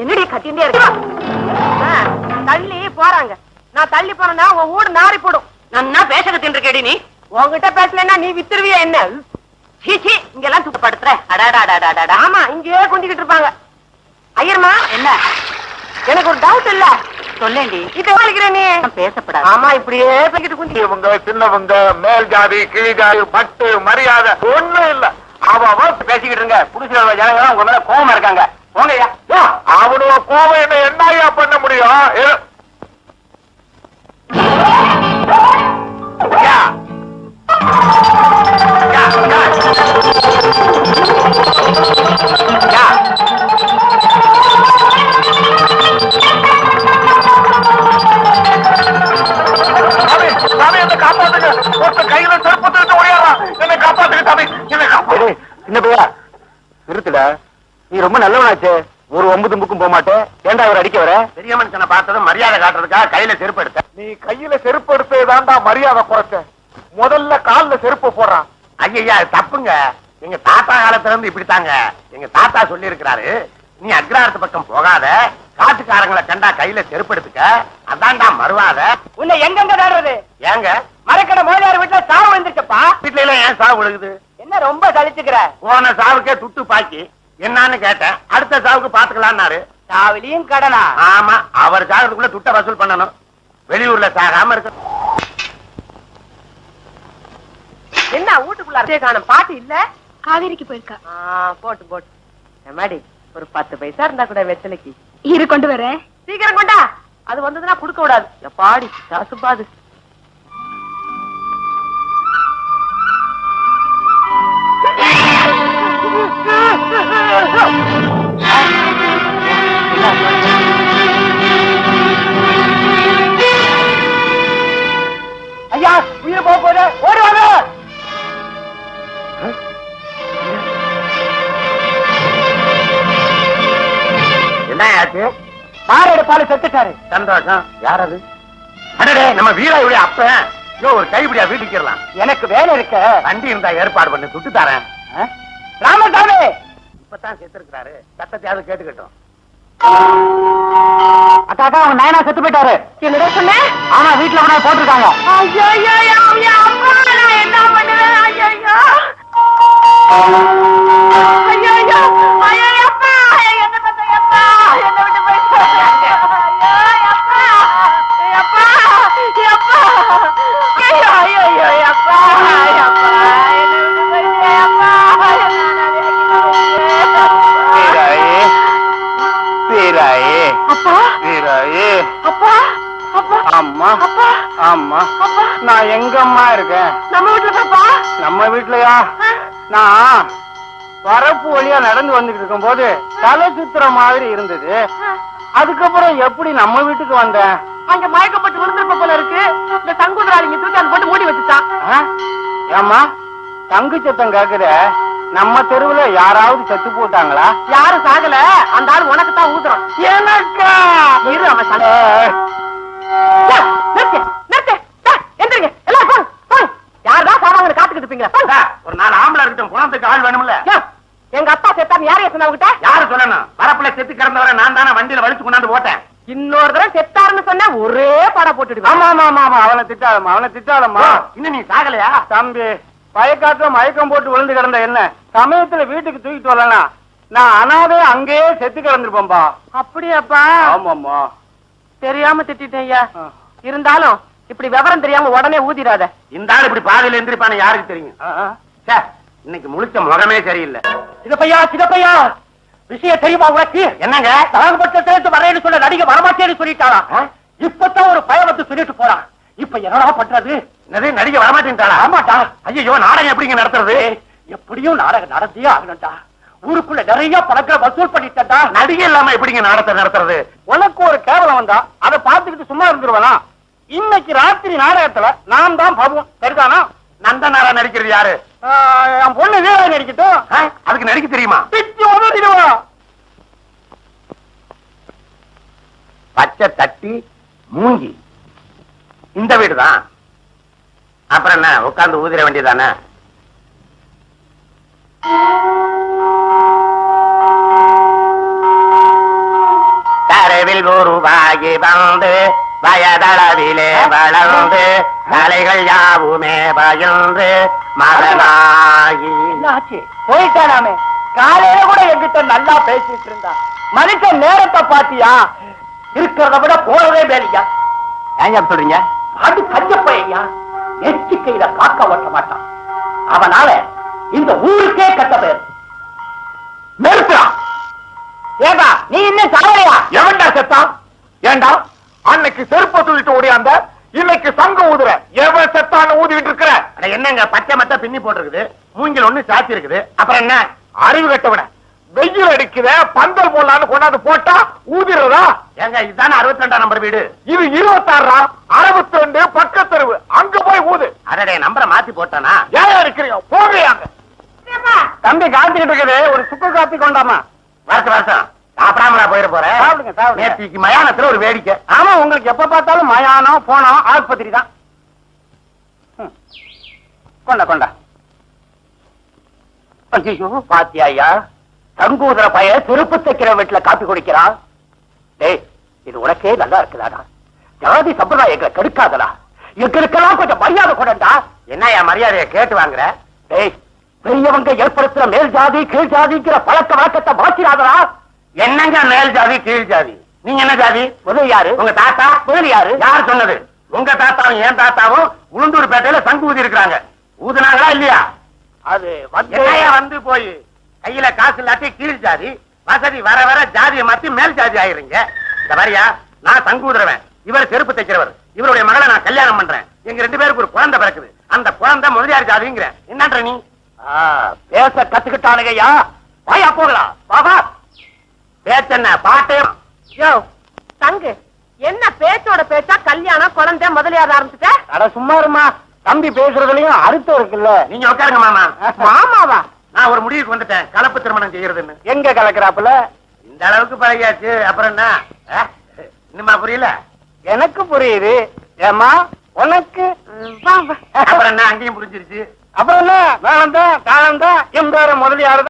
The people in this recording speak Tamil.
என்னடி கத்திண்டே இருக்க? தள்ளி போறாங்க. நான் தள்ளி போறேன்னா உன் வீடு நாரி போடும். நான் பேச கத்தின்னு இருக்கேடி. நீ உங்ககிட்ட பேசலன்னா நீ வித்துருவியா என்ன? சீச்சி, இங்கெல்லாம் தூக்கப்படுத்துற. அடாடா. ஆமா, இங்கேயே குந்திக்கிட்டு இருப்பாங்க. ஐயர்மா, என்ன எனக்கு ஒரு டவுட் இல்ல, சொல்லேண்டி. இத வலிக்கிற நீ பேசப்படாது. ஆமா, இப்படியே பேசிட்டு குந்தி. இவங்க சின்னவங்க, மேல் ஜாதி கீழ் ஜாதி பட்டு மரியாதை ஒண்ணும் இல்ல. அவ பேசிக்கிட்டு இருங்க. புடிச்ச ஜனங்க உங்க மேல கோபமா இருக்காங்க. போங்கய்யா. அவனோட கோபம் என்ன என்னையா பண்ண முடியும்? காப்பாத்துங்க. கையில செருப்பு ஓடியாரான். என்னை காப்பாத்துங்க சாமி, என்னை காப்பாத்து. என்ன பையா நிறுத்துட, நீ ரொம்ப நல்லவனாச்சு. ஒரு 9 தும்புக்கும் போக மாட்டேன். ஏண்டா அவர் அடிக்க வர? பெரிய மனுஷனை பார்த்ததும் மரியாதை காட்டுறதுக்காக கையில செருப்பு எடுத்த. நீ கையில செருப்பு எடுத்ததாண்டா மரியாதை குறைச்ச. முதல்ல கால்ல செருப்பு போடுறான். ஐயா தப்புங்க. எங்க தாத்தா காலத்துல இருந்து இப்படித்தாங்க. எங்க தாத்தா சொல்லி இருக்கிறாரு, நீ அக்ராரத்து பக்கம் போகாத, காட்டுக்காரங்களை கண்டா கையில செருப்பு எடுத்துக்க, அதான்டா மறுவாத. உன்னை எங்கெங்க தேடுறது? ஏங்க மரக்கடை முதலியார் வீட்டுல சாவு வந்துருக்கப்பா. வீட்டுல எல்லாம் ஏன் சாவு விழுகுது? என்ன ரொம்ப சலிச்சுக்கிற? போன சாவுக்கே துட்டு பாக்கி என்னன்னு கேட்டேன். அடுத்த சாவுக்கு பாத்துக்கலான்னாரு. சாவிலியும் கடனா? ஆமா, அவர் சாகிறதுக்குள்ள துட்ட வசூல் பண்ணணும். வெளியூர்ல சாகாம இருக்கு. என்ன வீட்டுக்குள்ள அரையே காணும்? பாட்டு இல்ல? காவேரிக்கு போயிருக்கா. போட்டு போட்டு எம்மாடி, ஒரு 10 பைசா இருந்தா கூட வெத்தலைக்கு. இரு கொண்டு வரேன். சீக்கிரம் கொண்டா. அது வந்ததுன்னா குடுக்க விடாது. எப்பாடி காசுப்பாது. ஐயா, உயிர் போக போற, ஓடுவாங்க. என்ன ஆச்சு? மாரேடு பாலு செத்துட்டாரு. சந்தோஷம். யார் அது? அடடே, நம்ம வீராயுடைய அப்ப. ஒரு கைப்பிடியா வீட்டுக்கிறலாம். எனக்கு வேலை இருக்க. வண்டி இருந்தா ஏற்பாடு பண்ணி துட்டு தரேன். ராமசாமி இப்பதான் செத்துருக்காரு. சத்தத்தையாவது கேட்டுக்கிட்டோம். அக்கா, அவங்க நயனா செத்து போயிட்டாரு. என்னடா சொன்ன? ஆமா, வீட்டுல அவனை போட்டிருக்காங்க. என்ன பண்ணுவேன்? அம்மா அம்மா, நான் எங்கம்மா இருக்கேன்? நம்ம வீட்டுல பாப்பா. நம்ம வீட்லயா? நான் வரப்பு வழியா நடந்து வந்துட்டு இருக்கும் போது தலை சுத்துற மாதிரி இருந்தது. அதுக்கப்புறம் எப்படி நம்ம வீட்டுக்கு வந்தேன்? அங்க மயக்கப்பட்டு விழுந்திருப்ப போல இருக்கு. இந்த தங்குதராளிங்க தூக்கி அந்த போட்டு மூடி வச்சுட்டான். ஏம்மா தங்கு சத்தம் கேக்குத? நம்ம தெருவுல யாராவது செத்து போட்டாங்களா? யாரும் சாகல. அந்த ஆள் உனக்கு தான் ஊதுறான். எனக்கா? இரு, அவன் சண்டை. எந்திரிங்க எல்லாம். யாருதான் சாவாங்க காத்துக்கிட்டு இருப்பீங்களா? ஒரு நாள் ஆம்பளை இருக்கட்டும், குணத்துக்கு ஆள் வேணும்ல. எங்க அப்பா செத்தான்னு யாரைய சொன்னவங்கிட்ட? யாரு சொல்லணும்? வரப்புல செத்து கிடந்தவரை நான் தானே வண்டியில வலிச்சு கொண்டாந்து போட்டேன். இன்னொரு தடவை செத்தாருன்னு சொன்ன ஒரே பட போட்டுடுவேன். ஆமா ஆமா ஆமா ஆமா, அவனை திட்டாதம்மா, அவனை திட்டாதம்மா. இன்னும் நீ சாகலையா? தம்பி, பயக்காட்டுல மயக்கம் போட்டு விழுந்து கிடந்த என்ன சமயத்துல வீட்டுக்கு தூக்கிட்டு வரலாம். நான் அனாதை அங்கேயே செத்து கிடந்திருப்பேன்பா. அப்படியாப்பா? ஆமாம்மா. தெரியாம திட்டேன் ஐயா. இருந்தாலும் இப்படி விவரம் தெரியாம உடனே ஊதிராத. இந்த ஆள் இப்படி பாதையில எந்திரிப்பான்னு யாருக்கு தெரியும்? இன்னைக்கு முழிச்ச முகமே சரியில்லை. சிதப்பையா, சிதப்பையா, விஷயம் தெரியுமா உனக்கு? என்னங்க? தலகப்பட்டினத்திலிருந்து வரேன்னு சொன்ன நடிகை வரமாட்டேன்னு சொல்லிட்டாளா? இப்பதான் ஒரு பய வந்து சொல்லிட்டு போறான். இப்ப என்னடா பண்றது? நடிகை வரமாட்டேன்ட்டாளா? ஆமாட்டா. ஐயோ, நாடகம் எப்படிங்க நடத்துறது? எப்படியும் நாடகம் நடந்தே ஆகணும்டா. ஊருக்குள்ள நிறைய பணங்களை வசூல் பண்ணிட்டா. நடிகை இல்லாம எப்படிங்க நாடகத்தை நடத்துறது? உனக்கு ஒரு கேவலம் வந்தா அதை பார்த்துக்கிட்டு சும்மா இருந்துருவனா? இன்னைக்கு ராத்திரி நாடகத்துல நான் தான் பாபும், சரிதானா? நந்தனாரா நடிக்கிறது யாரு? என் பொண்ணு வீரா நடிக்கட்டும். அதுக்கு நடிக்க தெரியுமா? பச்சை தட்டி மூங்கி இந்த வீடுதான். அப்புறம் என்ன, உட்கார்ந்து ஊதிர வேண்டியதானே? வயதில் உருவாகி வந்து வயதளவிலே வளர்ந்து கலைகள் யாவுமே பயின்று மகனாகி. போயிட்டானாமே, காலையில கூட என்கிட்ட நல்லா பேசிட்டு இருந்தா. மனுஷன் நேரத்தை பாத்தியா? இருக்கிறத விட போறதே வேலையா? ஏங்க சொல்றீங்க? அது கஞ்சப்பையா, எச்சிக்கையில காக்க ஓட்ட மாட்டான். அவனால இந்த ஊருக்கே கட்ட பேர். நிறுத்துறான். ஏண்டா நீ இன்னும் சாவலையா? எவன்டா செத்தான்? ஏண்டா அன்னைக்கு செருப்ப தூக்கிட்டு ஓடியாந்த, இன்னைக்கு சங்கம் ஊதுற. எவன் செத்தான்னு ஊதிட்டு இருக்கிற? என்னங்க பச்சை மத்த பின்னி போட்டிருக்குது, மூங்கில் ஒண்ணு சாத்தி இருக்குது. அப்புறம் என்ன அறிவு கட்டவன? வெயில் அடிக்குத, பந்தல் போடலான்னு கொண்டாந்து போட்டா ஊதிடுறதா? ஏங்க இதுதானே 62 நம்பர் வீடு. இது 26, 62 பக்கத்தெருவு. அங்க போய் ஊது. அதடே நம்பரை மாத்தி போட்டானா? ஏன் இருக்கிறீங்க? போகையாங்க. தம்பி காத்துக்கிட்டு இருக்குது, ஒரு சுக்கு காப்பி கொண்டாமா. வருஷம் சாப்பிடாம போயிட போறேன். நேற்றுக்கு மயானத்துல ஒரு வேடிக்கை. ஆமா, உங்களுக்கு எப்ப பார்த்தாலும் மயானம் போனோம் ஆஸ்பத்திரி தான். கொண்டா ஐயோ, பாத்தியா தங்கூதர பைய செருப்பு தைக்கிற வீட்டுல காப்பி குடிக்கிறான். டேய், இது உனக்கே நல்லா இருக்குதாடா? ஜாதி சம்பிரதாயங்களை கெடுக்காதடா. எங்களுக்கெல்லாம் கொஞ்சம் மரியாதை கொண்டா. என்னையா மரியாதையை கேட்டு வாங்குற? டேய், பெரியவங்க ஏற்படுத்துற மேல் ஜாதி கீழ் ஜாதிங்கிற பழக்க வழக்கத்தை மாற்றிடாதடா. என்னங்க மேல் ஜாதி கீழ் ஜாதி? நீங்க என்ன ஜாதி? முதல் யாரு? உங்க தாத்தா. முதல் யாரு? யார் சொன்னது? உங்க தாத்தாவும் என் தாத்தாவும் உளுந்தூர் பேட்டையில சங்கு ஊதி இருக்கிறாங்க. ஊதுனாங்களா இல்லையா? அது வந்து போய் கையில காசு இல்லாட்டி கீழ் ஜாதி, வசதி வர வர ஜாதியை மாத்தி மேல் ஜாதி ஆயிருங்க. இந்த மாதிரியா, நான் சங்கு ஊதுறவன், இவர் செருப்பு தைக்கிறவர். இவருடைய மகளை நான் கல்யாணம் பண்றேன். எங்க 2 பேருக்கு ஒரு குழந்தை பிறக்குது. அந்த குழந்தை முதலியார் ஜாதிங்கிற. என்னன்ற நீ? பேச கத்துக்கிட்டானுங்கய்யா. வாயா போகலாம். பாபா பேச்சென்ன பாட்டு? யோ தங்கு, என்ன பேச்சோட பேச்சா கல்யாணம் குழந்தை முதலியார் ஆரம்பிச்சுட்ட? அட சும்மா இருமா, தம்பி பேசுறதுலயும் அர்த்தம் இருக்குல்ல. நீங்க உட்காருங்க மாமா. மாமாவா? நான் ஒரு முடிவுக்கு வந்துட்டேன், கலப்பு திருமணம் செய்யறதுன்னு. எங்க கலக்குறாப்புல? இந்த அளவுக்கு பழகியாச்சு, அப்புறம் என்ன? இன்னுமா புரியல? எனக்கு புரியுது. ஏமா உனக்கு? அப்புறம் என்ன, அங்கேயும் புரிஞ்சிருச்சு. அப்புறம் என்ன, வேணாம் தான் காலம் தான் என் பேர முதலியார்